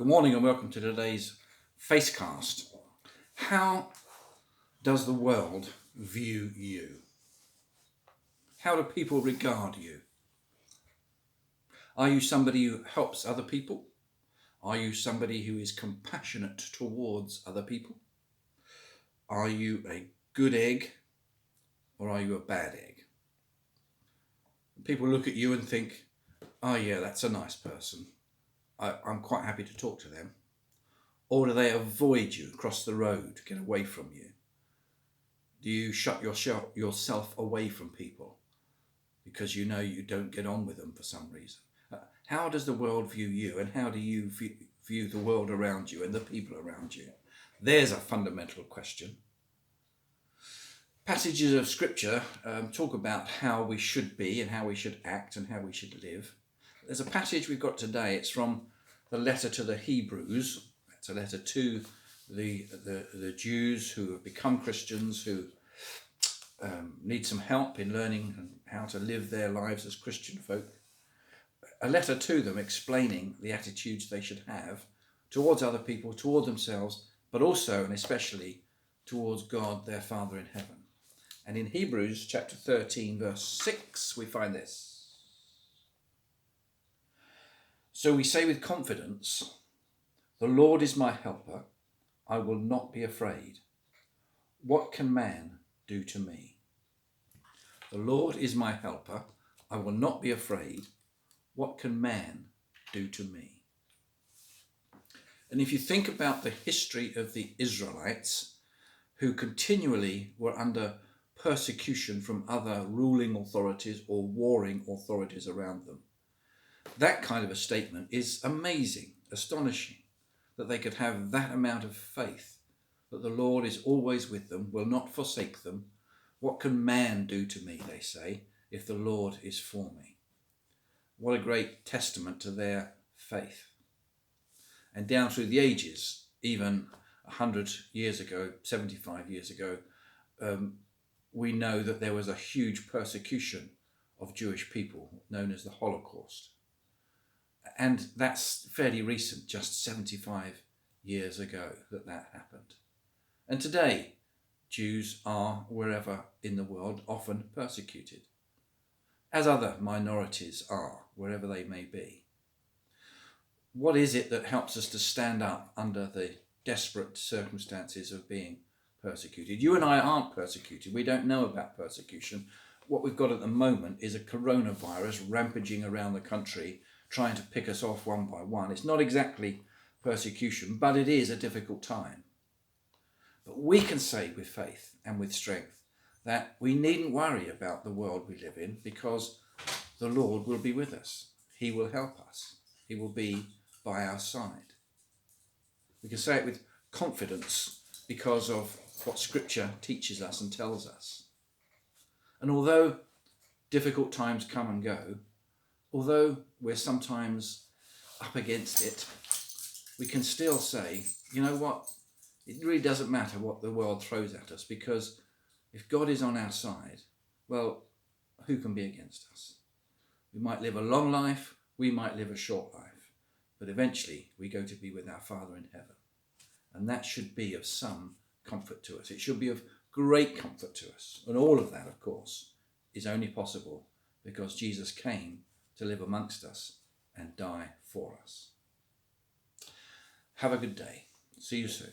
Good morning and welcome to today's Facecast. How does the world view you? How do people regard you? Are you somebody who helps other people? Are you somebody who is compassionate towards other people? Are you a good egg or are you a bad egg? People look at you and think, oh yeah, that's a nice person. I'm quite happy to talk to them. Or do they avoid you, cross the road, get away from you? Do you shut yourself away from people because you know you don't get on with them for some reason? How does the world view you, and how do you view the world around you and the people around you? There's a fundamental question. Passages of scripture talk about how we should be and how we should act and how we should live. There's a passage we've got today. It's from the letter to the Hebrews. It's a letter to the Jews who have become Christians, who need some help in learning how to live their lives as Christian folk. A letter to them explaining the attitudes they should have towards other people, toward themselves, but also and especially towards God, their Father in heaven. And in Hebrews chapter 13, verse 6, we find this. So we say with confidence, the Lord is my helper, I will not be afraid. What can man do to me? The Lord is my helper, I will not be afraid. What can man do to me? And if you think about the history of the Israelites, who continually were under persecution from other ruling authorities or warring authorities around them, that kind of a statement is amazing, astonishing, that they could have that amount of faith, that the Lord is always with them, will not forsake them. What can man do to me, they say, if the Lord is for me? What a great testament to their faith. And down through the ages, even 100 years ago, 75 years ago, we know that there was a huge persecution of Jewish people known as the Holocaust. And that's fairly recent, just 75 years ago that happened. And today, Jews are, wherever in the world, often persecuted, as other minorities are, wherever they may be. What is it that helps us to stand up under the desperate circumstances of being persecuted? You and I aren't persecuted. We don't know about persecution. What we've got at the moment is a coronavirus rampaging around the country, trying to pick us off one by one. It's not exactly persecution, but it is a difficult time. But we can say with faith and with strength that we needn't worry about the world we live in, because the Lord will be with us. He will help us. He will be by our side. We can say it with confidence because of what Scripture teaches us and tells us. And although difficult times come and go, although we're sometimes up against it, we can still say, you know what? It really doesn't matter what the world throws at us, because if God is on our side, well, who can be against us? We might live a long life, we might live a short life, but eventually we go to be with our Father in heaven. And that should be of some comfort to us. It should be of great comfort to us. And all of that, of course, is only possible because Jesus came to live amongst us and die for us. Have a good day. See you soon.